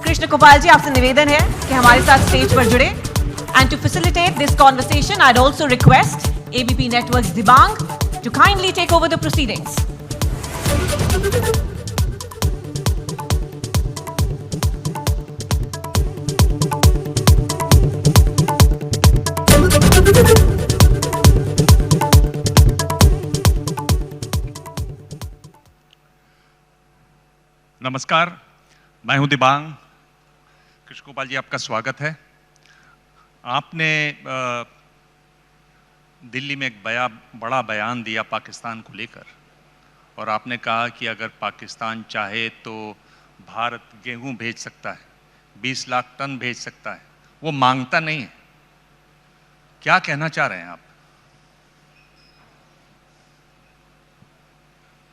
कृष्ण गोपाल जी, आपसे निवेदन है कि हमारे साथ स्टेज पर जुड़े। And to facilitate this conversation I also request ABP networks Dibang to kindly take over the proceedings. नमस्कार, मैं हूं दिबांग। कृष्ण गोपाल जी, आपका स्वागत है। आपने दिल्ली में एक बड़ा बयान दिया पाकिस्तान को लेकर, और आपने कहा कि अगर पाकिस्तान चाहे तो भारत गेहूं भेज सकता है, 20 लाख टन भेज सकता है, वो मांगता नहीं है। क्या कहना चाह रहे हैं आप?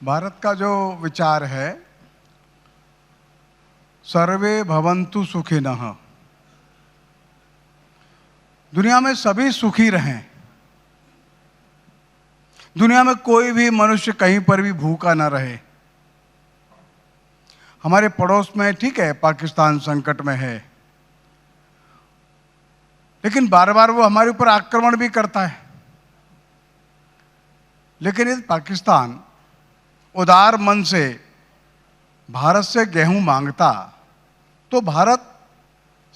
भारत का जो विचार है, सर्वे भवन्तु सुखिनः, दुनिया में सभी सुखी रहें। दुनिया में कोई भी मनुष्य कहीं पर भी भूखा ना रहे। हमारे पड़ोस में ठीक है, पाकिस्तान संकट में है, लेकिन बार बार वो हमारे ऊपर आक्रमण भी करता है। लेकिन यदि पाकिस्तान उदार मन से भारत से गेहूं मांगता तो भारत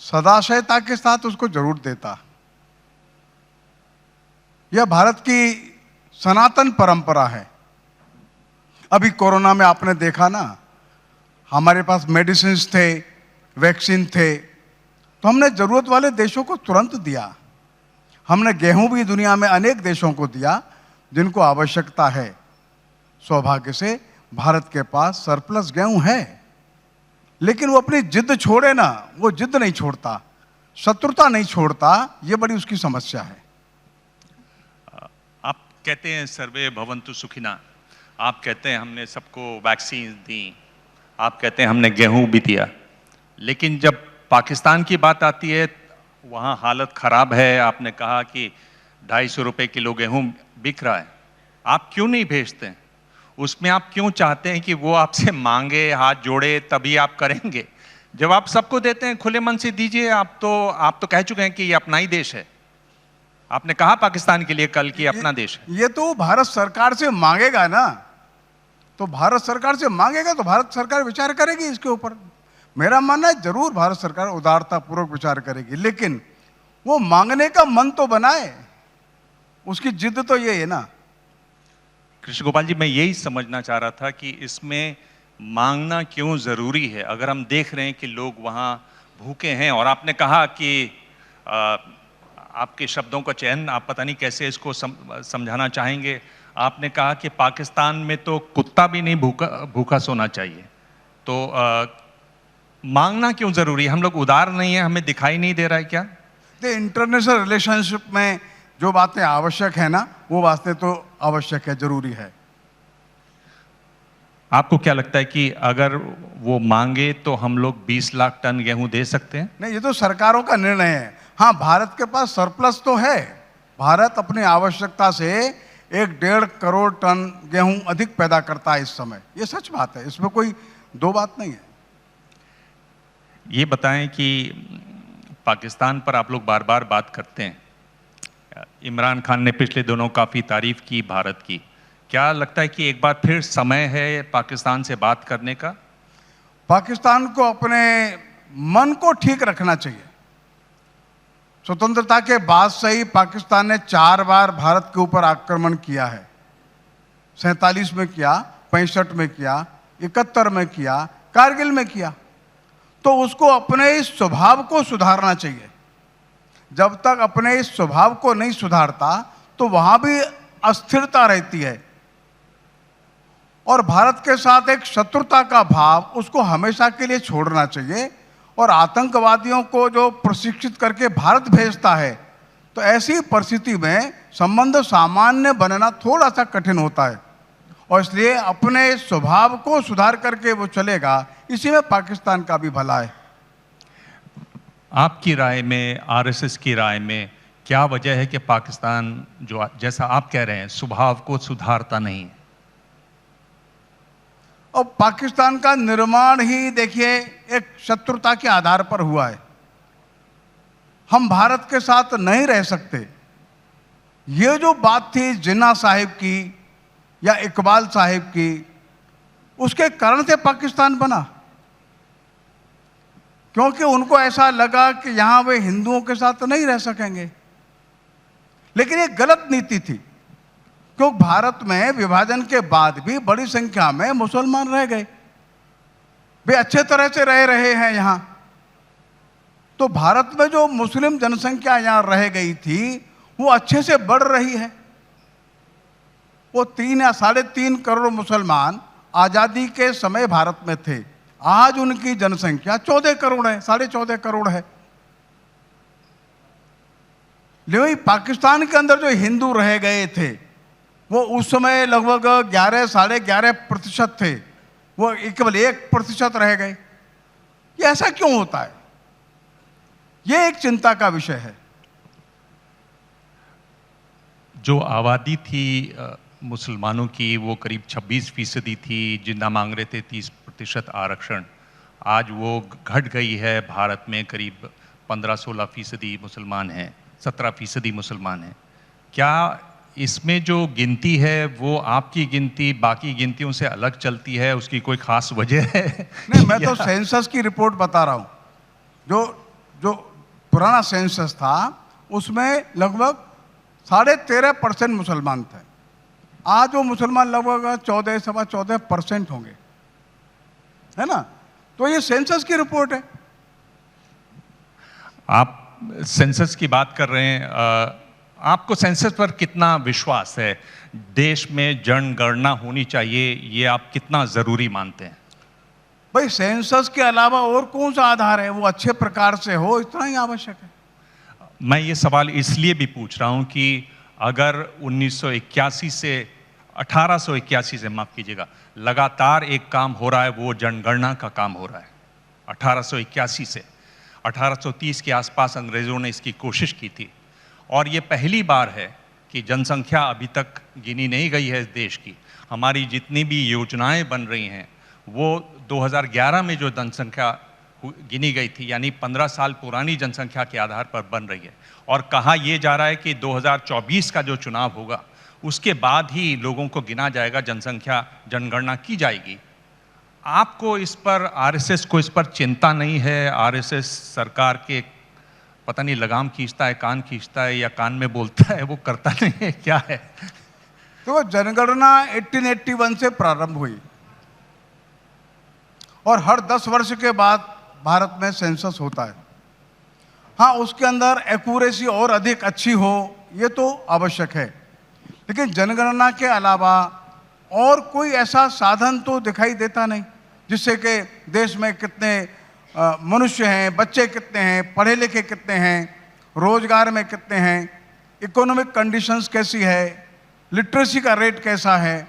सदाशयता के साथ उसको जरूर देता। यह भारत की सनातन परंपरा है। अभी कोरोना में आपने देखा ना, हमारे पास मेडिसिन्स थे, वैक्सीन थे, तो हमने जरूरत वाले देशों को तुरंत दिया। हमने गेहूं भी दुनिया में अनेक देशों को दिया जिनको आवश्यकता है। सौभाग्य से भारत के पास सरप्लस गेहूं है, लेकिन वो अपनी जिद छोड़े ना, वो जिद नहीं छोड़ता, शत्रुता नहीं छोड़ता। ये बड़ी उसकी समस्या है। आप कहते हैं सर्वे भवन्तु सुखिना, आप कहते हैं हमने सबको वैक्सीन दी, आप कहते हैं हमने गेहूं भी दिया, लेकिन जब पाकिस्तान की बात आती है वहाँ हालत खराब है। आपने कहा कि 250 रुपये किलो गेहूं बिक रहा है, आप क्यों नहीं भेजते हैं? उसमें आप क्यों चाहते हैं कि वो आपसे मांगे, हाथ जोड़े, तभी आप करेंगे? जब आप सबको देते हैं खुले मन से दीजिए। आप तो कह चुके हैं कि ये अपना ही देश है। आपने कहा पाकिस्तान के लिए कल कि अपना देश है। ये तो भारत सरकार से मांगेगा ना, तो भारत सरकार से मांगेगा तो भारत सरकार विचार करेगी इसके ऊपर। मेरा मानना है जरूर भारत सरकार उदारता पूर्वक विचार करेगी, लेकिन वो मांगने का मन तो बनाए। उसकी जिद तो ये है ना। कृष्ण गोपाल जी, मैं यही समझना चाह रहा था कि इसमें मांगना क्यों जरूरी है, अगर हम देख रहे हैं कि लोग वहाँ भूखे हैं। और आपने कहा कि आपके शब्दों का चयन आप पता नहीं कैसे इसको समझाना चाहेंगे। आपने कहा कि पाकिस्तान में तो कुत्ता भी नहीं भूखा सोना चाहिए। तो मांगना क्यों जरूरी है? हम लोग उदार नहीं है, हमें दिखाई नहीं दे रहा है क्या? इंटरनेशनल रिलेशनशिप में जो बातें आवश्यक है ना, वो बातें तो आवश्यक है, जरूरी है। आपको क्या लगता है कि अगर वो मांगे तो हम लोग 20 लाख टन गेहूं दे सकते हैं? नहीं, ये तो सरकारों का निर्णय है। हाँ, भारत के पास सरप्लस तो है। भारत अपनी आवश्यकता से 1.5 करोड़ टन गेहूं अधिक पैदा करता है इस समय। ये सच बात है, इसमें कोई दो बात नहीं है। ये बताएं कि पाकिस्तान पर आप लोग बार बार बात करते हैं। इमरान खान ने पिछले दिनों काफ़ी तारीफ की भारत की। क्या लगता है कि एक बार फिर समय है पाकिस्तान से बात करने का? पाकिस्तान को अपने मन को ठीक रखना चाहिए। स्वतंत्रता के बाद से ही पाकिस्तान ने 4 बार भारत के ऊपर आक्रमण किया है। 47 में किया, 65 में किया, 71 में किया, कारगिल में किया। तो उसको अपने इस स्वभाव को सुधारना चाहिए। जब तक अपने इस स्वभाव को नहीं सुधारता तो वहां भी अस्थिरता रहती है। और भारत के साथ एक शत्रुता का भाव, उसको हमेशा के लिए छोड़ना चाहिए। और आतंकवादियों को जो प्रशिक्षित करके भारत भेजता है, तो ऐसी परिस्थिति में संबंध सामान्य बनना थोड़ा सा कठिन होता है। और इसलिए अपने स्वभाव को सुधार करके वो चलेगा, इसी में पाकिस्तान का भी भला है। आपकी राय में, आरएसएस की राय में क्या वजह है कि पाकिस्तान जो जैसा आप कह रहे हैं स्वभाव को सुधारता नहीं है? और पाकिस्तान का निर्माण ही देखिए एक शत्रुता के आधार पर हुआ है। हम भारत के साथ नहीं रह सकते। ये जो बात थी जिन्ना साहिब की या इकबाल साहिब की, उसके कारण से पाकिस्तान बना, क्योंकि उनको ऐसा लगा कि यहां वे हिंदुओं के साथ नहीं रह सकेंगे। लेकिन ये गलत नीति थी, क्योंकि भारत में विभाजन के बाद भी बड़ी संख्या में मुसलमान रह गए, वे अच्छे तरह से रह रहे हैं यहां। तो भारत में जो मुस्लिम जनसंख्या यहां रह गई थी वो अच्छे से बढ़ रही है। वो 3 या 3.5 करोड़ मुसलमान आजादी के समय भारत में थे। आज उनकी जनसंख्या 14 करोड़ है, 14.5 करोड़ है। लेकिन पाकिस्तान के अंदर जो हिंदू रह गए थे वो उस समय लगभग 11 साढ़े 11% थे, वो केवल 1% रह गए। ये ऐसा क्यों होता है? ये एक चिंता का विषय है। जो आबादी थी मुसलमानों की वो करीब 26% थी, जिन्ना मांग रहे थे 30% आरक्षण। आज वो घट गई है, भारत में करीब 15-16% मुसलमान हैं, 17% मुसलमान हैं। क्या इसमें जो गिनती है वो आपकी गिनती बाकी गिनतियों से अलग चलती है? उसकी कोई खास वजह है? नहीं, मैं तो सेंसस की रिपोर्ट बता रहा हूं। जो पुराना सेंसस था उसमें लगभग 13.5% मुसलमान थे। आज वो मुसलमान लगभग 14-14.25% होंगे, है ना? तो ये सेंसस की रिपोर्ट है। आप सेंसस की बात कर रहे हैं, आपको सेंसस पर कितना विश्वास है? देश में जनगणना होनी चाहिए, ये आप कितना जरूरी मानते हैं? भाई, सेंसस के अलावा और कौन सा आधार है? वो अच्छे प्रकार से हो, इतना ही आवश्यक है। मैं ये सवाल इसलिए भी पूछ रहा हूं कि अगर 1881 से माफ कीजिएगा, लगातार एक काम हो रहा है, वो जनगणना का काम हो रहा है 1881 से 1830 के आसपास अंग्रेजों ने इसकी कोशिश की थी, और ये पहली बार है कि जनसंख्या अभी तक गिनी नहीं गई है इस देश की। हमारी जितनी भी योजनाएं बन रही हैं वो 2011 में जो जनसंख्या गिनी गई थी, यानी 15 साल पुरानी जनसंख्या के आधार पर बन रही है। और कहा यह जा रहा है कि 2024 का जो चुनाव होगा उसके बाद ही लोगों को गिना जाएगा, जनसंख्या जनगणना की जाएगी। आपको इस पर, आरएसएस को इस पर चिंता नहीं है? आरएसएस सरकार के पता नहीं लगाम खींचता है, कान खींचता है, या कान में बोलता है, वो करता नहीं है, क्या है? तो जनगणना 1881 से प्रारंभ हुई और हर 10 वर्ष के बाद भारत में सेंसस होता है। हाँ, उसके अंदर एक्यूरेसी और अधिक अच्छी हो, ये तो आवश्यक है, लेकिन जनगणना के अलावा और कोई ऐसा साधन तो दिखाई देता नहीं जिससे कि देश में कितने मनुष्य हैं, बच्चे कितने हैं, पढ़े लिखे कितने हैं, रोजगार में कितने हैं, इकोनॉमिक कंडीशंस कैसी है, लिटरेसी का रेट कैसा है।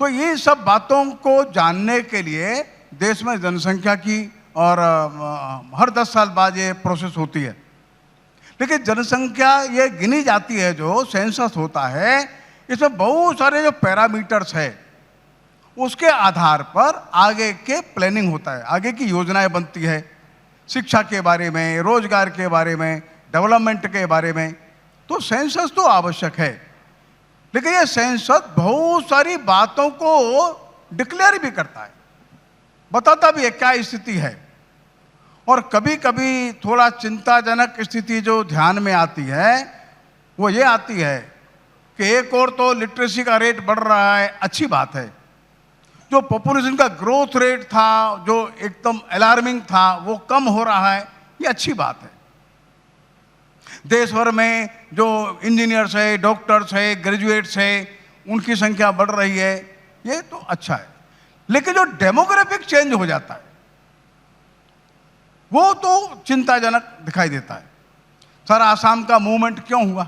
तो ये सब बातों को जानने के लिए देश में जनसंख्या की और हर 10 साल बाद ये प्रोसेस होती है। लेकिन जनसंख्या ये गिनी जाती है, जो सेंसस होता है, इसमें बहुत सारे जो पैरामीटर्स है उसके आधार पर आगे के प्लानिंग होता है, आगे की योजनाएं बनती है, शिक्षा के बारे में, रोजगार के बारे में, डेवलपमेंट के बारे में। तो सेंसस तो आवश्यक है, लेकिन ये सेंसस बहुत सारी बातों को डिक्लेयर भी करता है, बताता भी है क्या स्थिति है। और कभी कभी थोड़ा चिंताजनक स्थिति जो ध्यान में आती है वो ये आती है कि एक और तो लिटरेसी का रेट बढ़ रहा है, अच्छी बात है। जो पॉपुलेशन का ग्रोथ रेट था, जो एकदम अलार्मिंग था, वो कम हो रहा है, ये अच्छी बात है। देश भर में जो इंजीनियर्स है, डॉक्टर्स है, ग्रेजुएट्स है, उनकी संख्या बढ़ रही है, ये तो अच्छा है। लेकिन जो डेमोग्राफिक चेंज हो जाता है वो तो चिंताजनक दिखाई देता है। सर, आसाम का मूवमेंट क्यों हुआ?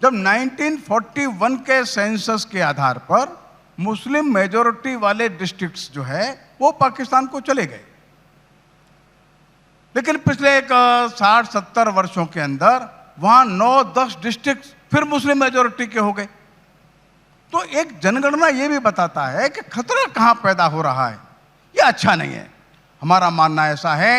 जब 1941 के सेंसस के आधार पर मुस्लिम मेजॉरिटी वाले डिस्ट्रिक्ट्स जो है वो पाकिस्तान को चले गए, लेकिन पिछले 60-70 वर्षों के अंदर वहां 9-10 डिस्ट्रिक्ट फिर मुस्लिम मेजॉरिटी के हो गए। तो एक जनगणना ये भी बताता है कि खतरा कहाँ पैदा हो रहा है, ये अच्छा नहीं है। हमारा मानना ऐसा है,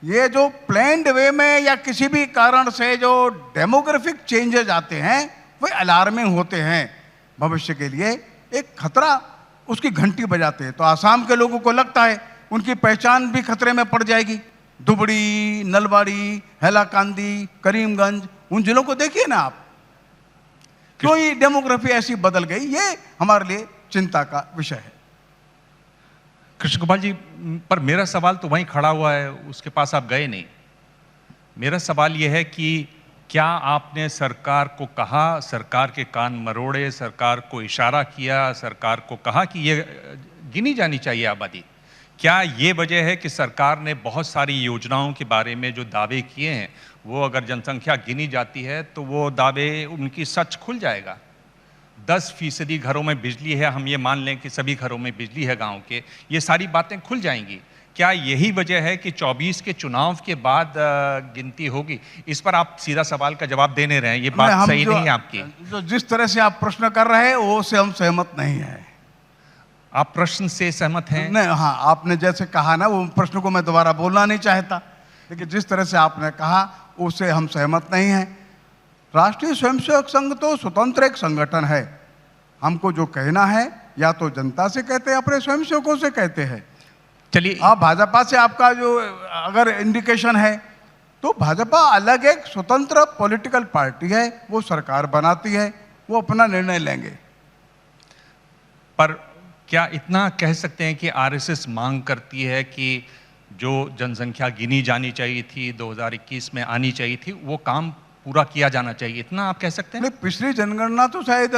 ये जो प्लान्ड वे में या किसी भी कारण से जो डेमोग्राफिक चेंजेस आते हैं वे अलार्मिंग होते हैं, भविष्य के लिए एक खतरा उसकी घंटी बजाते हैं। तो आसाम के लोगों को लगता है उनकी पहचान भी खतरे में पड़ जाएगी। दुबड़ी, नलबाड़ी, हैलाकांदी, करीमगंज, उन जिलों को देखिए ना आप, क्यों ये डेमोग्राफी ऐसी बदल गई, ये हमारे लिए चिंता का विषय है। कृष्ण गोपाल जी, पर मेरा सवाल तो वहीं खड़ा हुआ है, उसके पास आप गए नहीं। मेरा सवाल यह है कि क्या आपने सरकार को कहा, सरकार के कान मरोड़े, सरकार को इशारा किया, सरकार को कहा कि ये गिनी जानी चाहिए आबादी? क्या ये वजह है कि सरकार ने बहुत सारी योजनाओं के बारे में जो दावे किए हैं, वो अगर जनसंख्या गिनी जाती है तो वो दावे, उनकी सच खुल जाएगा? 10% घरों में बिजली है, हम ये मान लें कि सभी घरों में बिजली है गांव के, ये सारी बातें खुल जाएंगी। क्या यही वजह है कि 24 के चुनाव के बाद गिनती होगी? इस पर आप सीधा सवाल का जवाब देने रहे हैं, ये बात सही नहीं है आपकी। जो जिस तरह से आप प्रश्न कर रहे हैं वो से हम सहमत नहीं है। आप प्रश्न से सहमत हैं? नहीं, हाँ, आपने जैसे कहा ना, वो प्रश्न को मैं दोबारा बोलना नहीं चाहता, लेकिन जिस तरह से आपने कहा उससे हम सहमत नहीं हैं। राष्ट्रीय स्वयंसेवक संघ तो स्वतंत्र एक संगठन है। हमको जो कहना है या तो जनता से कहते हैं, अपने स्वयंसेवकों से कहते हैं। चलिए, आप भाजपा से आपका जो अगर इंडिकेशन है, तो भाजपा अलग एक स्वतंत्र पॉलिटिकल पार्टी है, वो सरकार बनाती है, वो अपना निर्णय लेंगे। पर क्या इतना कह सकते हैं कि आरएसएस मांग करती है कि जो जनसंख्या गिनी जानी चाहिए थी, 2021 में आनी चाहिए थी, वो काम पूरा किया जाना चाहिए, इतना आप कह सकते हैं? नहीं, पिछली जनगणना तो शायद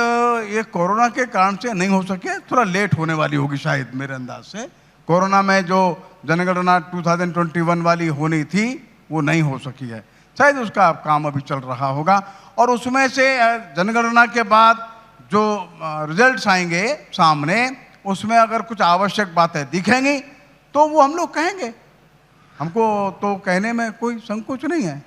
ये कोरोना के कारण से नहीं हो सके, थोड़ा लेट होने वाली होगी शायद, मेरे अंदाज से। कोरोना में जो जनगणना 2021 वाली होनी थी वो नहीं हो सकी है, शायद उसका काम अभी चल रहा होगा। और उसमें से जनगणना के बाद जो रिजल्ट्स आएंगे सामने, उसमें अगर कुछ आवश्यक बातें दिखेंगी तो वो हम लोग कहेंगे, हमको तो कहने में कोई संकोच नहीं है।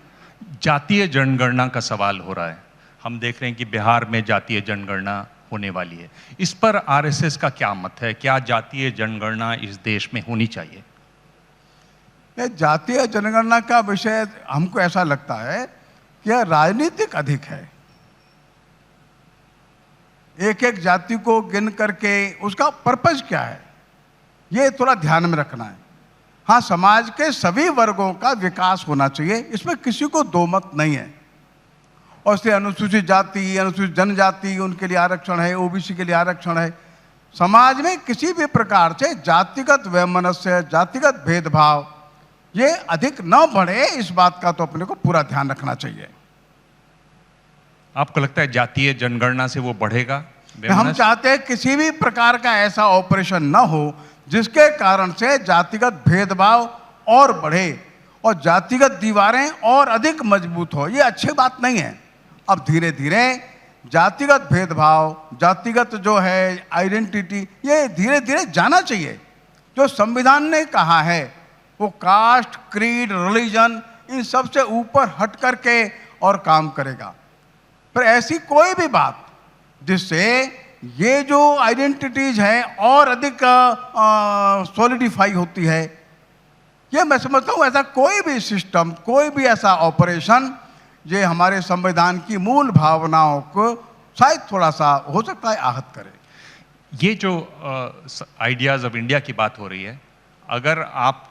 जातीय जनगणना का सवाल हो रहा है, हम देख रहे हैं कि बिहार में जातीय जनगणना होने वाली है, इस पर आरएसएस का क्या मत है? क्या जातीय जनगणना इस देश में होनी चाहिए? जातीय जनगणना का विषय हमको ऐसा लगता है कि यह राजनीतिक अधिक है। एक एक जाति को गिन करके उसका पर्पज क्या है, ये थोड़ा ध्यान में रखना है। हाँ, समाज के सभी वर्गों का विकास होना चाहिए, इसमें किसी को दो मत नहीं है। और इसलिए अनुसूचित जाति, अनुसूचित जनजाति, उनके लिए आरक्षण है, ओबीसी के लिए आरक्षण है। समाज में किसी भी प्रकार से जातिगत वैमनस्य, जातिगत भेदभाव ये अधिक न बढ़े, इस बात का तो अपने को पूरा ध्यान रखना चाहिए। आपको लगता है जातीय जनगणना से वो बढ़ेगा? हम चाहते हैं किसी भी प्रकार का ऐसा ऑपरेशन न हो जिसके कारण से जातिगत भेदभाव और बढ़े और जातिगत दीवारें और अधिक मजबूत हो, ये अच्छी बात नहीं है। अब धीरे धीरे जातिगत भेदभाव, जातिगत जो है आइडेंटिटी, ये धीरे धीरे जाना चाहिए। जो संविधान ने कहा है वो कास्ट, क्रीड, रिलीजन, इन सब से ऊपर हट करके और काम करेगा। पर ऐसी कोई भी बात जिससे ये जो आइडेंटिटीज है और अधिक सॉलिडिफाई होती है, ये मैं समझता हूँ ऐसा कोई भी सिस्टम, कोई भी ऐसा ऑपरेशन ये हमारे संविधान की मूल भावनाओं को शायद थोड़ा सा हो सकता है आहत करे। ये जो आइडियाज ऑफ इंडिया की बात हो रही है, अगर आप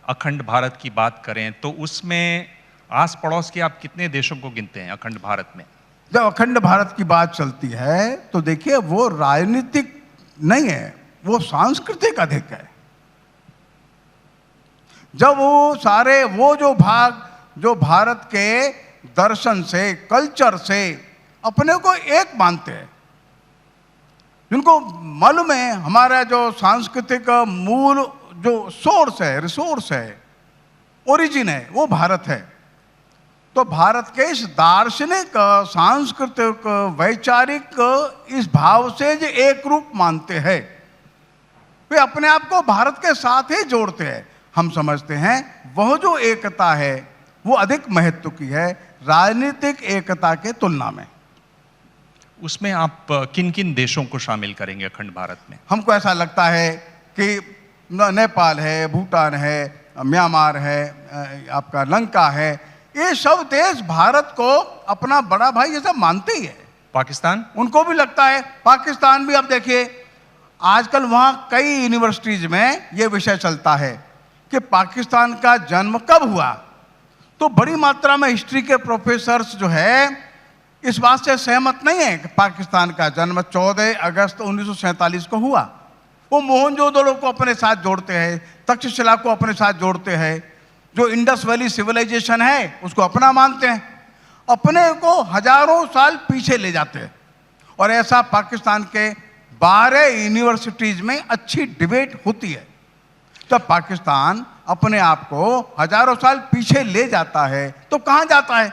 अखंड भारत की बात करें तो उसमें आस पड़ोस के आप कितने देशों को गिनते हैं अखंड भारत में? जब अखंड भारत की बात चलती है तो देखिए वो राजनीतिक नहीं है, वो सांस्कृतिक अधिक है। जब वो सारे वो जो भाग जो भारत के दर्शन से, कल्चर से अपने को एक मानते हैं, जिनको मालूम है हमारा जो सांस्कृतिक मूल जो सोर्स है, रिसोर्स है, ओरिजिन है, वो भारत है। तो भारत के इस दार्शनिक, सांस्कृतिक, वैचारिक इस भाव से जो एक रूप मानते हैं, वे अपने आप को भारत के साथ ही जोड़ते हैं। हम समझते हैं वह जो एकता है वो अधिक महत्व की है राजनीतिक एकता के तुलना में। उसमें आप किन किन देशों को शामिल करेंगे अखंड भारत में? हमको ऐसा लगता है कि नेपाल है, भूटान है, म्यांमार है, आपका लंका है, ये सब देश भारत को अपना बड़ा भाई जैसा मानते ही है। पाकिस्तान? उनको भी लगता है। पाकिस्तान भी, अब देखिए आजकल वहाँ कई यूनिवर्सिटीज में ये विषय चलता है कि पाकिस्तान का जन्म कब हुआ। तो बड़ी मात्रा में हिस्ट्री के प्रोफेसर्स जो है इस बात से सहमत नहीं है कि पाकिस्तान का जन्म 14 अगस्त 1947 को हुआ। वो मोहनजोदड़ो को अपने साथ जोड़ते हैं, तक्षशिला को अपने साथ जोड़ते हैं, जो इंडस वैली सिविलाइजेशन है उसको अपना मानते हैं, अपने को हजारों साल पीछे ले जाते हैं। और ऐसा पाकिस्तान के 12 यूनिवर्सिटीज में अच्छी डिबेट होती है। जब पाकिस्तान अपने आप को हजारों साल पीछे ले जाता है तो कहाँ जाता है?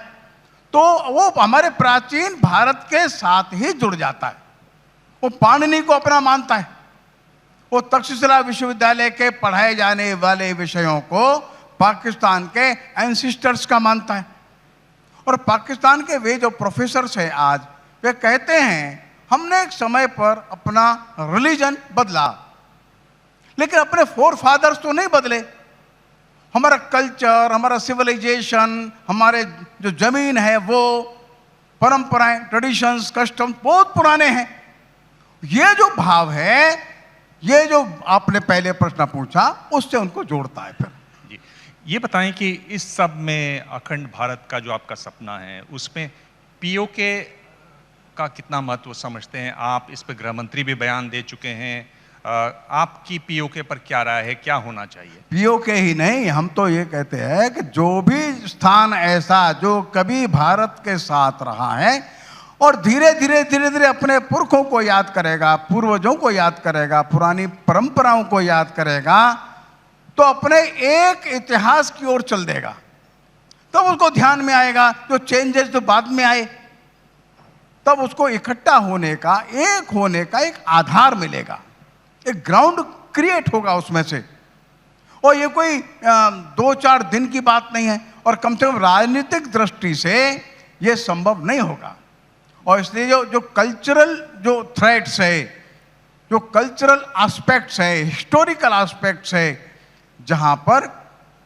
तो वो हमारे प्राचीन भारत के साथ ही जुड़ जाता है। वो पाणिनि को अपना मानता है, वो तक्षशिला विश्वविद्यालय के पढ़ाए जाने वाले विषयों को पाकिस्तान के एंसिस्टर्स का मानता है। और पाकिस्तान के वे जो प्रोफेसर्स हैं आज, वे कहते हैं हमने एक समय पर अपना रिलीजन बदला, लेकिन अपने फोर फादर्स तो नहीं बदले। हमारा कल्चर, हमारा सिविलाइजेशन, हमारे जो जमीन है, वो परंपराएं, ट्रेडिशंस, कस्टम बहुत पुराने हैं। ये जो भाव है, ये जो आपने पहले प्रश्न पूछा, उससे उनको जोड़ता है। फिर जी, ये बताएं कि इस सब में अखंड भारत का जो आपका सपना है, उसमें पीओके का कितना महत्व समझते हैं आप? इस पर गृह मंत्री भी बयान दे चुके हैं। आपकी पीओके पर क्या राय है, क्या होना चाहिए? पीओके ही नहीं, हम तो ये कहते हैं कि जो भी स्थान ऐसा जो कभी भारत के साथ रहा है और धीरे धीरे अपने पुरखों को याद करेगा, पूर्वजों को याद करेगा, पुरानी परंपराओं को याद करेगा, तो अपने एक इतिहास की ओर चल देगा। तब उसको ध्यान में आएगा जो चेंजेस जो बाद में आए, तब उसको इकट्ठा होने का, एक होने का एक आधार मिलेगा, एक ग्राउंड क्रिएट होगा उसमें से। और ये कोई 2-4 दिन की बात नहीं है, और कम से कम राजनीतिक दृष्टि से ये संभव नहीं होगा। और इसलिए जो कल्चरल जो थ्रेड्स है, जो कल्चरल एस्पेक्ट्स है, हिस्टोरिकल एस्पेक्ट्स है, जहां पर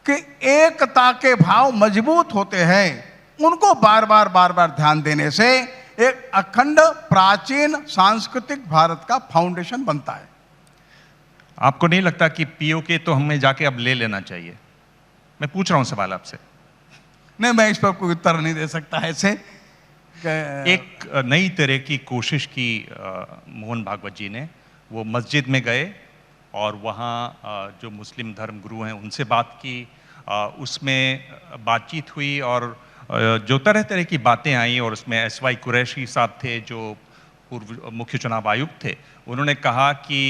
कि एकता के भाव मजबूत होते हैं, उनको बार बार ध्यान देने से एक अखंड प्राचीन सांस्कृतिक भारत का फाउंडेशन बनता है। आपको नहीं लगता कि पीओके तो हमें जाके अब ले लेना चाहिए? मैं पूछ रहा हूं सवाल आपसे। नहीं, मैं इस पर कोई उत्तर नहीं दे सकता ऐसे। एक नई तरह की कोशिश की मोहन भागवत जी ने, वो मस्जिद में गए और वहाँ जो मुस्लिम धर्म गुरु हैं उनसे बात की, उसमें बातचीत हुई और जो तरह तरह की बातें आई, और उसमें SY कुरैशी साहब थे जो पूर्व मुख्य चुनाव आयुक्त थे। उन्होंने कहा कि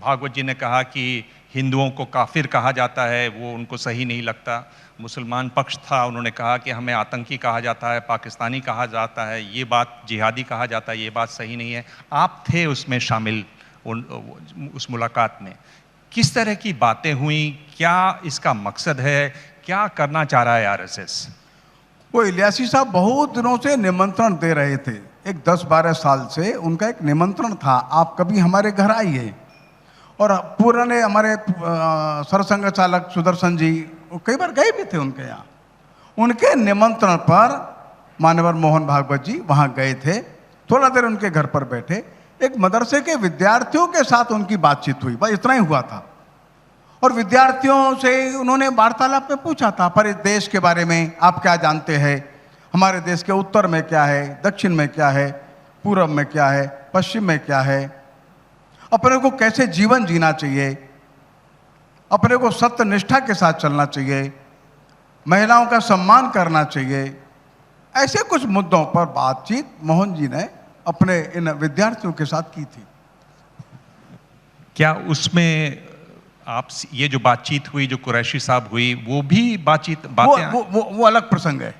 भागवत जी ने कहा कि हिंदुओं को काफिर कहा जाता है, वो उनको सही नहीं लगता। मुसलमान पक्ष था, उन्होंने कहा कि हमें आतंकी कहा जाता है, पाकिस्तानी कहा जाता है, ये बात जिहादी कहा जाता है, ये बात सही नहीं है। आप थे उसमें शामिल उस मुलाकात में, किस तरह की बातें हुई, क्या इसका मकसद है, क्या करना चाह रहा है RSS? वो इलियासी साहब बहुत दिनों से निमंत्रण दे रहे थे, एक 10-12 साल से उनका एक निमंत्रण था, आप कभी हमारे घर आइए। और पुराने हमारे सरसंघ चालक सुदर्शन जी कई बार गए भी थे उनके यहाँ। उनके निमंत्रण पर मान्यवर मोहन भागवत जी वहाँ गए थे, थोड़ा देर उनके घर पर बैठे, एक मदरसे के विद्यार्थियों के साथ उनकी बातचीत हुई, बस इतना ही हुआ था। और विद्यार्थियों से उन्होंने वार्तालाप में पूछा था, पर इस देश के बारे में आप क्या जानते हैं, हमारे देश के उत्तर में क्या है, दक्षिण में क्या है, पूर्व में क्या है, पश्चिम में क्या है, अपने को कैसे जीवन जीना चाहिए, अपने को सत्य निष्ठा के साथ चलना चाहिए, महिलाओं का सम्मान करना चाहिए। ऐसे कुछ मुद्दों पर बातचीत मोहन जी ने अपने इन विद्यार्थियों के साथ की थी। क्या उसमें आप ये जो बातचीत हुई, जो कुरैशी साहब हुई, वो भी बातें वो अलग प्रसंग है।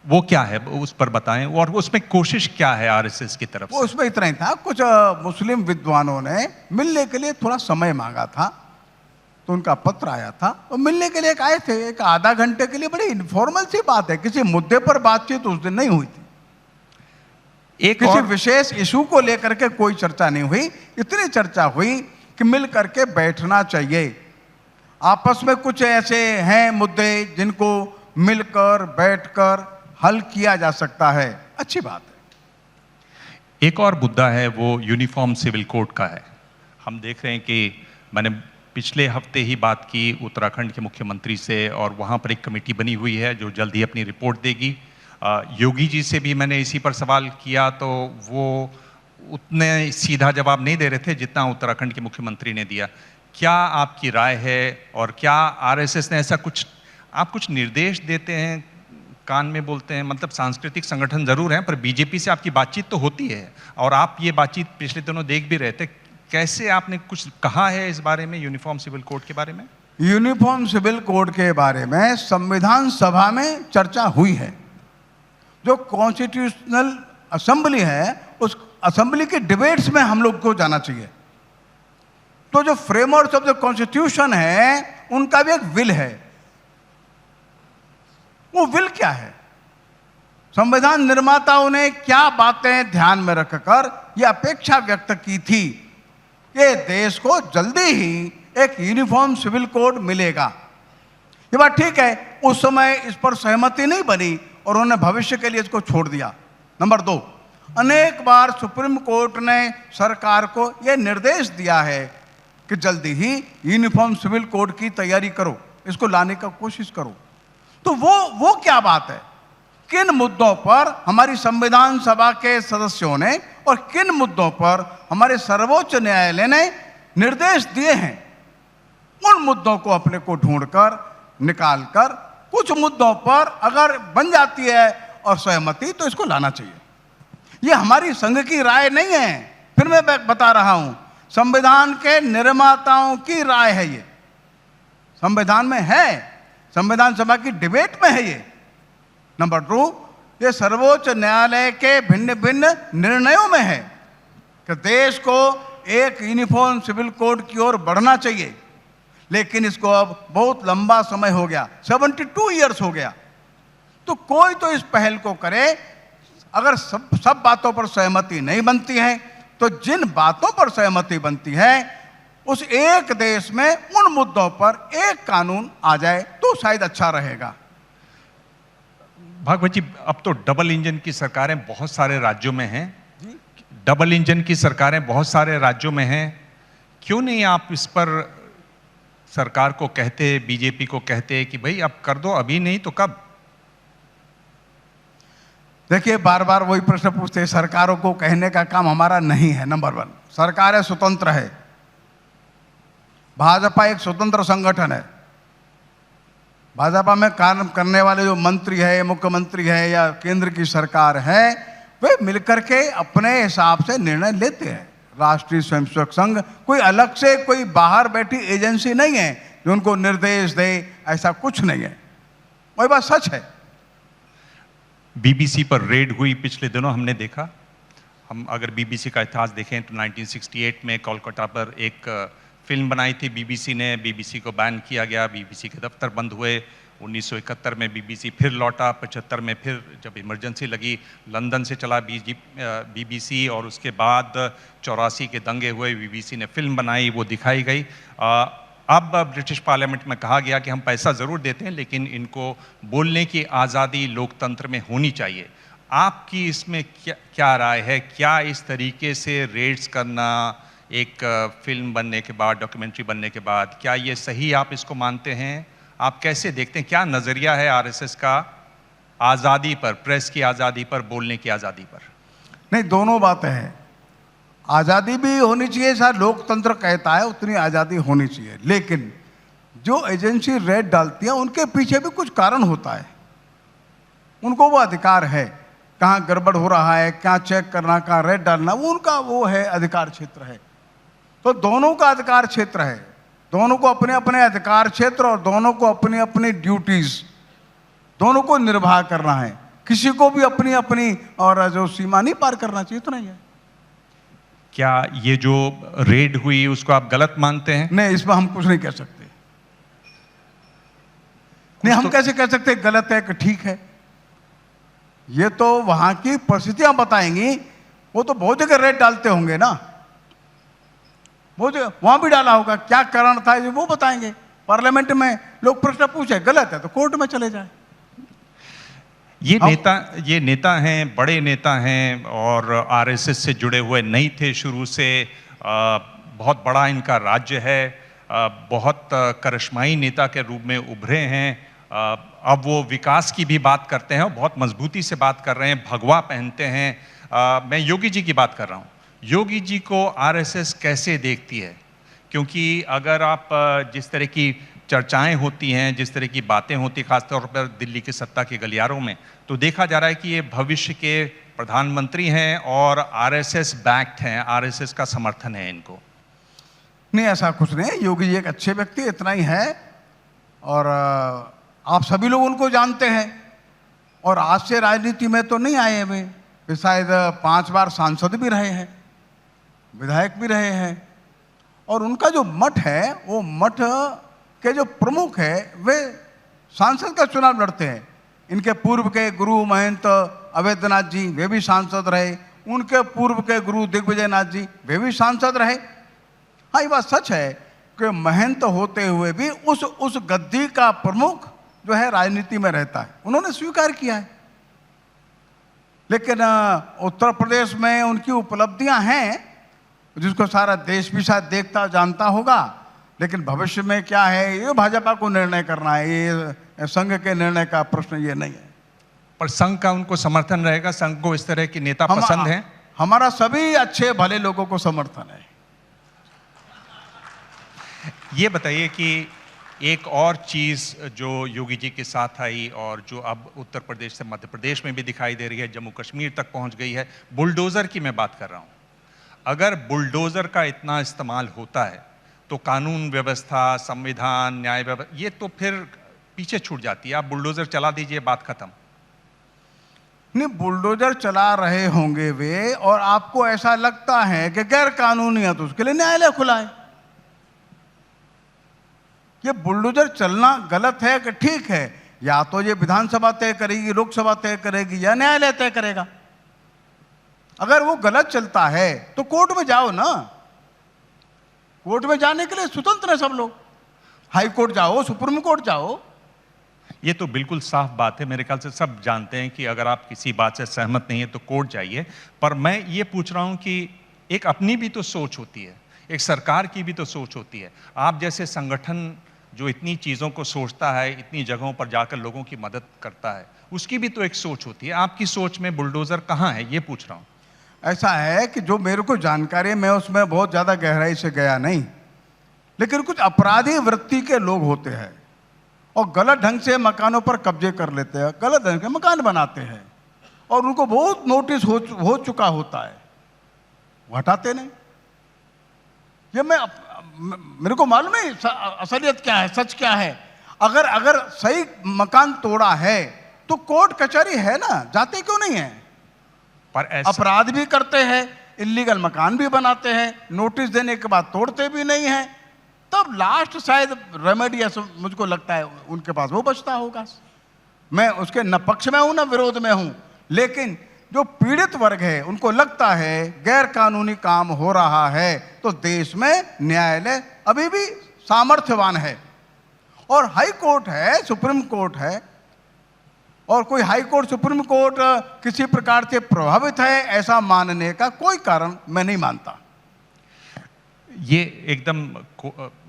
वो क्या है, उस पर बताएं, और उसमें कोशिश क्या है RSS की तरफ से? वो उसमें इतना ही था, कुछ मुस्लिम विद्वानों ने मिलने के लिए थोड़ा समय मांगा था, तो उनका पत्र आया था, वो मिलने के लिए आए थे, एक आधा घंटे के लिए। बड़ी इनफॉर्मल सी बात है, किसी मुद्दे पर बातचीत उस दिन नहीं हुई थी। एक किसी और विशेष इशू को लेकर के कोई चर्चा नहीं हुई। इतनी चर्चा हुई कि मिल करके बैठना चाहिए। आपस में कुछ ऐसे हैं मुद्दे जिनको मिलकर बैठकर हल किया जा सकता है, अच्छी बात है। एक और मुद्दा है, वो यूनिफॉर्म सिविल कोड का है। हम देख रहे हैं कि मैंने पिछले हफ्ते ही बात की उत्तराखंड के मुख्यमंत्री से, और वहाँ पर एक कमेटी बनी हुई है जो जल्द ही अपनी रिपोर्ट देगी। योगी जी से भी मैंने इसी पर सवाल किया तो वो उतने सीधा जवाब नहीं दे रहे थे जितना उत्तराखंड के मुख्यमंत्री ने दिया। क्या आपकी राय है, और क्या आरएसएस ने ऐसा कुछ निर्देश देते हैं, कान में बोलते हैं? मतलब सांस्कृतिक संगठन जरूर हैं, पर बीजेपी से आपकी बातचीत तो होती है, और आप ये बातचीत पिछले दिनों देख भी रहे थे। कैसे आपने कुछ कहा है इस बारे में, यूनिफॉर्म सिविल कोड के बारे में? यूनिफॉर्म सिविल कोड के बारे में संविधान सभा में चर्चा हुई है। जो कॉन्स्टिट्यूशनल असेंबली है, उस असेंबली के डिबेट्स में हम लोग को जाना चाहिए। तो जो फ्रेमवर्क ऑफ द कॉन्स्टिट्यूशन है, उनका भी एक विल है। वो विल क्या है? संविधान निर्माताओं ने क्या बातें ध्यान में रखकर यह अपेक्षा व्यक्त की थी कि देश को जल्दी ही एक यूनिफॉर्म सिविल कोड मिलेगा। ये बात ठीक है, उस समय इस पर सहमति नहीं बनी और उन्होंने भविष्य के लिए इसको छोड़ दिया। नंबर 2, अनेक बार सुप्रीम कोर्ट ने सरकार को यह निर्देश दिया है कि जल्दी ही यूनिफॉर्म सिविल कोड की तैयारी करो, इसको लाने का कोशिश करो। तो वो क्या बात है? किन मुद्दों पर हमारी संविधान सभा के सदस्यों ने और किन मुद्दों पर हमारे सर्वोच्च न्यायालय ने निर्देश दिए हैं, उन मुद्दों को अपने को ढूंढकर निकालकर कुछ मुद्दों पर अगर बन जाती है और सहमति, तो इसको लाना चाहिए। ये हमारी संघ की राय नहीं है, फिर मैं बता रहा हूं, संविधान के निर्माताओं की राय है। ये संविधान में है, संविधान सभा की डिबेट में है ये। नंबर 2, ये सर्वोच्च न्यायालय के भिन्न भिन्न निर्णयों में है कि देश को एक यूनिफॉर्म सिविल कोड की ओर बढ़ना चाहिए। लेकिन इसको अब बहुत लंबा समय हो गया, 72 ईयर्स हो गया। तो कोई तो इस पहल को करे। अगर सब बातों पर सहमति नहीं बनती है, तो जिन बातों पर सहमति बनती है, उस एक देश में उन मुद्दों पर एक कानून आ जाए तो शायद अच्छा रहेगा। भागवत जी, अब तो डबल इंजन की सरकारें बहुत सारे राज्यों में हैं। डबल इंजन की सरकारें बहुत सारे राज्यों में हैं। क्यों नहीं आप इस पर सरकार को कहते, बीजेपी को कहते कि भाई अब कर दो, अभी नहीं तो कब? देखिए, बार बार वही प्रश्न पूछते हैं। सरकारों को कहने का काम हमारा नहीं है। नंबर 1, सरकारें स्वतंत्र है। भाजपा एक स्वतंत्र संगठन है। भाजपा में काम करने वाले जो मंत्री है, मुख्यमंत्री है या केंद्र की सरकार है, वे मिलकर के अपने हिसाब से निर्णय लेते हैं। राष्ट्रीय स्वयंसेवक संघ कोई अलग से कोई बाहर बैठी एजेंसी नहीं है जो उनको निर्देश दे, ऐसा कुछ नहीं है। वही बात सच है। बीबीसी पर रेड हुई पिछले दिनों, हमने देखा। हम अगर बीबीसी का इतिहास देखें तो 1968 में कोलकाता पर एक फिल्म बनाई थी बीबीसी ने, बीबीसी को बैन किया गया, बीबीसी के दफ्तर बंद हुए। 1971 में बीबीसी फिर लौटा, 75 में फिर जब इमरजेंसी लगी लंदन से चला बीबीसी, और उसके बाद 84 के दंगे हुए, बीबीसी ने फिल्म बनाई, वो दिखाई गई। अब ब्रिटिश पार्लियामेंट में कहा गया कि हम पैसा ज़रूर देते हैं लेकिन इनको बोलने की आज़ादी लोकतंत्र में होनी चाहिए। आपकी इसमें क्या राय है? क्या इस तरीके से रेड्स करना एक फिल्म बनने के बाद, डॉक्यूमेंट्री बनने के बाद, क्या ये सही आप इसको मानते हैं? आप कैसे देखते हैं, क्या नज़रिया है आरएसएस का आज़ादी पर, प्रेस की आज़ादी पर, बोलने की आज़ादी पर? नहीं, दोनों बातें हैं। आज़ादी भी होनी चाहिए, शायद लोकतंत्र कहता है उतनी आज़ादी होनी चाहिए। लेकिन जो एजेंसी रेड डालती है उनके पीछे भी कुछ कारण होता है। उनको वो अधिकार है, कहाँ गड़बड़ हो रहा है, क्या चेक करना, कहाँ रेड डालना, वो उनका वो है, अधिकार क्षेत्र है। तो दोनों का अधिकार क्षेत्र है, दोनों को अपने अपने अधिकार क्षेत्र और दोनों को अपनी अपनी ड्यूटीज, दोनों को निर्वाह करना है। किसी को भी अपनी अपनी और जो सीमा नहीं पार करना चाहिए, तो नहीं है। क्या ये जो रेड हुई उसको आप गलत मानते हैं? नहीं, इसमें हम कुछ नहीं कह सकते। नहीं, हम कैसे कह सकते गलत है कि ठीक है? ये तो वहां की परिस्थितियां बताएंगी वो तो बहुत जगह रेट डालते होंगे ना, बहुत जगह वहां भी डाला होगा। क्या कारण था ये वो बताएंगे। पार्लियामेंट में लोग प्रश्न पूछे, गलत है तो कोर्ट में चले जाए। ये नेता हैं, बड़े नेता हैं और आरएसएस से जुड़े हुए नहीं थे शुरू से। बहुत बड़ा इनका राज्य है, बहुत करिश्माई नेता के रूप में उभरे हैं। अब वो विकास की भी बात करते हैं और बहुत मजबूती से बात कर रहे हैं, भगवा पहनते हैं। मैं योगी जी की बात कर रहा हूँ। योगी जी को आरएसएस कैसे देखती है? क्योंकि अगर आप जिस तरह की चर्चाएं होती हैं, जिस तरह की बातें होती, खासतौर पर दिल्ली की सत्ता के गलियारों में, तो देखा जा रहा है कि ये भविष्य के प्रधानमंत्री हैं और आरएसएस बैक्ड हैं, आरएसएस का समर्थन है इनको। नहीं, ऐसा कुछ नहीं है। योगी जी एक अच्छे व्यक्ति, इतना ही है। और आप सभी लोग उनको जानते हैं और आज से राजनीति में तो नहीं आए हुए, वे शायद 5 बार सांसद भी रहे हैं, विधायक भी रहे हैं। और उनका जो मठ है, वो मठ के जो प्रमुख है वे सांसद का चुनाव लड़ते हैं। इनके पूर्व के गुरु महंत अवैधनाथ जी, वे भी सांसद रहे। उनके पूर्व के गुरु दिग्विजय नाथ जी, वे भी सांसद रहे। हाँ, ये बात सच है कि महंत होते हुए भी उस गद्दी का प्रमुख जो है राजनीति में रहता है, उन्होंने स्वीकार किया है। लेकिन उत्तर प्रदेश में उनकी उपलब्धियां हैं जिसको सारा देश भी शायद देखता जानता होगा। लेकिन भविष्य में क्या है ये भाजपा को निर्णय करना है, ये संघ के निर्णय का प्रश्न ये नहीं है। पर संघ का उनको समर्थन रहेगा? संघ को इस तरह के नेता पसंद हैं? हमारा सभी अच्छे भले लोगों को समर्थन है। ये बताइए कि एक और चीज़ जो योगी जी के साथ आई और जो अब उत्तर प्रदेश से मध्य प्रदेश में भी दिखाई दे रही है, जम्मू कश्मीर तक पहुंच गई है, बुलडोज़र की मैं बात कर रहा हूं। अगर बुलडोज़र का इतना इस्तेमाल होता है तो कानून व्यवस्था, संविधान, न्याय व्यवस्था ये तो फिर पीछे छूट जाती है। आप बुलडोज़र चला दीजिए, बात खत्म। नहीं, बुलडोज़र चला रहे होंगे वे, और आपको ऐसा लगता है कि गैर कानूनी है तो उसके लिए न्यायालय खुला है। ये बुलडोज़र चलना गलत है कि ठीक है, या तो ये विधानसभा तय करेगी, लोकसभा तय करेगी, या न्यायालय तय करेगा। अगर वो गलत चलता है तो कोर्ट में जाओ ना। कोर्ट में जाने के लिए स्वतंत्र है सब लोग। हाई कोर्ट जाओ, सुप्रीम कोर्ट जाओ। ये तो बिल्कुल साफ बात है, मेरे ख्याल से सब जानते हैं कि अगर आप किसी बात से सहमत नहीं है तो कोर्ट जाइए। पर मैं ये पूछ रहा हूं कि एक अपनी भी तो सोच होती है, एक सरकार की भी तो सोच होती है। आप जैसे संगठन जो इतनी चीज़ों को सोचता है, इतनी जगहों पर जाकर लोगों की मदद करता है, उसकी भी तो एक सोच होती है। आपकी सोच में बुलडोज़र कहाँ है, ये पूछ रहा हूँ। ऐसा है कि जो मेरे को जानकारी है, मैं उसमें बहुत ज़्यादा गहराई से गया नहीं, लेकिन कुछ अपराधी वृत्ति के लोग होते हैं और गलत ढंग से मकानों पर कब्जे कर लेते हैं, गलत ढंग से मकान बनाते हैं और उनको बहुत नोटिस हो चुका होता है, वो हटाते नहीं। ये मेरे को मालूम है असलियत क्या है, सच क्या है। अगर सही मकान तोड़ा है तो कोर्ट कचहरी है ना, जाते क्यों नहीं है? पर अपराध भी करते हैं, इल्लीगल मकान भी बनाते हैं, नोटिस देने के बाद तोड़ते भी नहीं है, तब लास्ट शायद रेमेडी मुझको लगता है उनके पास वो बचता होगा। मैं उसके न पक्ष में हूं न विरोध में हूं, लेकिन जो पीड़ित वर्ग है उनको लगता है गैर कानूनी काम हो रहा है तो देश में न्यायालय अभी भी सामर्थ्यवान है और हाई कोर्ट है, सुप्रीम कोर्ट है, और कोई हाई कोर्ट सुप्रीम कोर्ट किसी प्रकार से प्रभावित है ऐसा मानने का कोई कारण मैं नहीं मानता। ये एकदम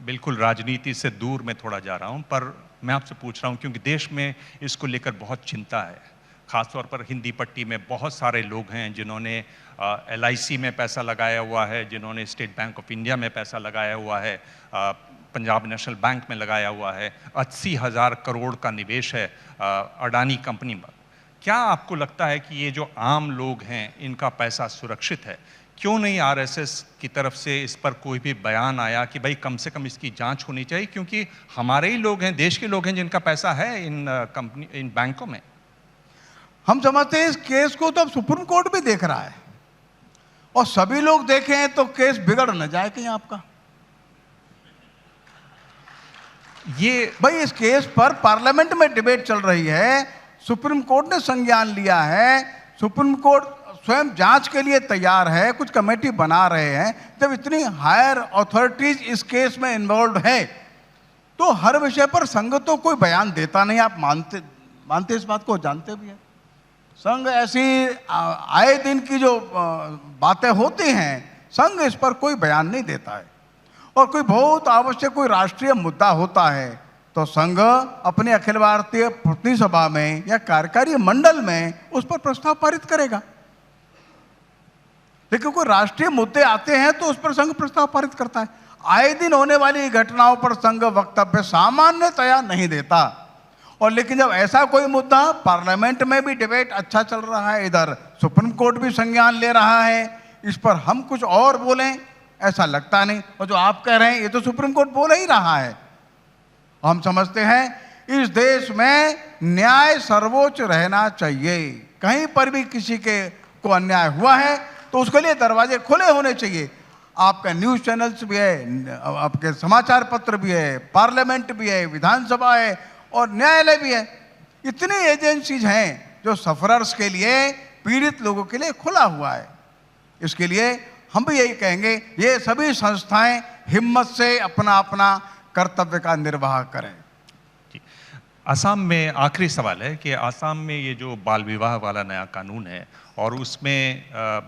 बिल्कुल राजनीति से दूर मैं थोड़ा जा रहा हूं, पर मैं आपसे पूछ रहा हूं क्योंकि देश में इसको लेकर बहुत चिंता है। खासतौर पर हिंदी पट्टी में बहुत सारे लोग हैं जिन्होंने LIC में पैसा लगाया हुआ है, जिन्होंने स्टेट बैंक ऑफ इंडिया में पैसा लगाया हुआ है, पंजाब नेशनल बैंक में लगाया हुआ है। 80,000 करोड़ का निवेश है अडानी कंपनी में। क्या आपको लगता है कि ये जो आम लोग हैं इनका पैसा सुरक्षित है? क्यों नहीं RSS की तरफ से इस पर कोई भी बयान आया कि भाई कम से कम इसकी जांच होनी चाहिए, क्योंकि हमारे ही लोग हैं, देश के लोग हैं जिनका पैसा है इन बैंकों में। हम समझते हैं इस केस को तो अब सुप्रीम कोर्ट भी देख रहा है और सभी लोग देखें तो केस बिगड़ न जाए कहीं आपका। ये भाई इस केस पर पार्लियामेंट में डिबेट चल रही है, सुप्रीम कोर्ट ने संज्ञान लिया है, सुप्रीम कोर्ट स्वयं जांच के लिए तैयार है, कुछ कमेटी बना रहे हैं, जब इतनी हायर अथॉरिटीज इस केस में इन्वॉल्व है, तो हर विषय पर संघ तो कोई बयान देता नहीं। आप मानते इस बात को, जानते भी हैं। संघ ऐसी आए दिन की जो बातें होती हैं, संघ इस पर कोई बयान नहीं देता है। और कोई बहुत आवश्यक कोई राष्ट्रीय मुद्दा होता है तो संघ अपने अखिल भारतीय प्रतिनिधि सभा में या कार्यकारी मंडल में उस पर प्रस्ताव पारित करेगा। लेकिन कोई राष्ट्रीय मुद्दे आते हैं तो उस पर संघ प्रस्ताव पारित करता है। आए दिन होने वाली घटनाओं पर संघ वक्तव्य सामान्यतया नहीं देता। और लेकिन जब ऐसा कोई मुद्दा, पार्लियामेंट में भी डिबेट अच्छा चल रहा है, इधर सुप्रीम कोर्ट भी संज्ञान ले रहा है, इस पर हम कुछ और बोलें ऐसा लगता नहीं। और जो आप कह रहे हैं ये तो सुप्रीम कोर्ट बोल ही रहा है। हम समझते हैं इस देश में न्याय सर्वोच्च रहना चाहिए। कहीं पर भी किसी को अन्याय हुआ है तो उसके लिए दरवाजे खुले होने चाहिए। आपका न्यूज़ चैनल्स भी है, आपके समाचार पत्र भी है, पार्लियामेंट भी है, विधानसभा है और न्यायालय भी है। इतनी एजेंसीज हैं जो सफरर्स के लिए, पीड़ित लोगों के लिए खुला हुआ है। इसके लिए हम भी यही कहेंगे, ये सभी संस्थाएं हिम्मत से अपना अपना कर्तव्य का निर्वाह करें। असम में आखिरी सवाल है कि असम में ये जो बाल विवाह वाला नया कानून है और उसमें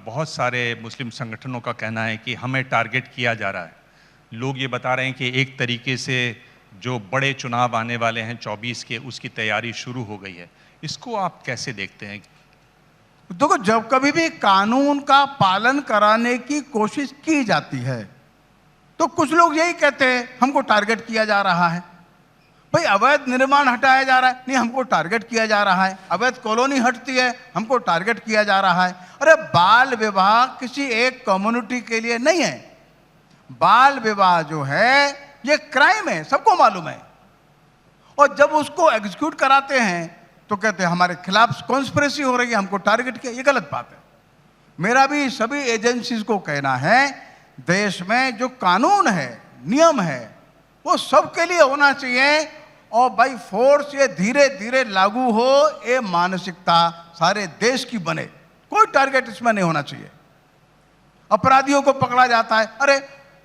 बहुत सारे मुस्लिम संगठनों का कहना है कि हमें टारगेट किया जा रहा है। लोग ये बता रहे हैं कि एक तरीके से जो बड़े चुनाव आने वाले हैं 24 के, उसकी तैयारी शुरू हो गई है। इसको आप कैसे देखते हैं? देखो, जब कभी भी कानून का पालन कराने की कोशिश की जाती है तो कुछ लोग यही कहते हैं हमको टारगेट किया जा रहा है। भाई अवैध निर्माण हटाया जा रहा है, नहीं हमको टारगेट किया जा रहा है। अवैध कॉलोनी हटती है, हमको टारगेट किया जा रहा है। अरे बाल विवाह किसी एक कम्युनिटी के लिए नहीं है। बाल विवाह जो है ये क्राइम है, सबको मालूम है। और जब उसको एग्जीक्यूट कराते हैं तो कहते हैं हमारे खिलाफ कॉन्स्पिरेसी हो रही है, हमको टारगेट किया। ये गलत बात है। मेरा भी सभी एजेंसीज को कहना है, देश में जो कानून है, नियम है, वो सबके लिए होना चाहिए और बाई फोर्स ये धीरे धीरे लागू हो, ये मानसिकता सारे देश की बने। कोई टारगेट इसमें नहीं होना चाहिए। अपराधियों को पकड़ा जाता है, अरे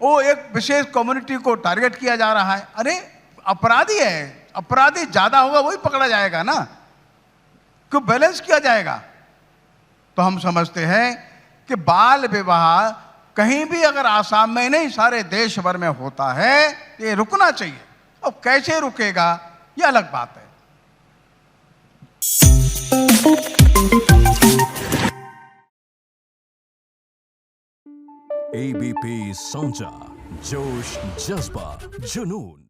वो एक विशेष कम्युनिटी को टारगेट किया जा रहा है। अरे अपराधी है, अपराधी ज्यादा होगा वही पकड़ा जाएगा ना, क्यों बैलेंस किया जाएगा। तो हम समझते हैं कि बाल विवाह कहीं भी अगर आसाम में नहीं सारे देश भर में होता है तो ये रुकना चाहिए। अब कैसे रुकेगा ये अलग बात है। ABP Sonja, जोश, जज्बा, जुनून।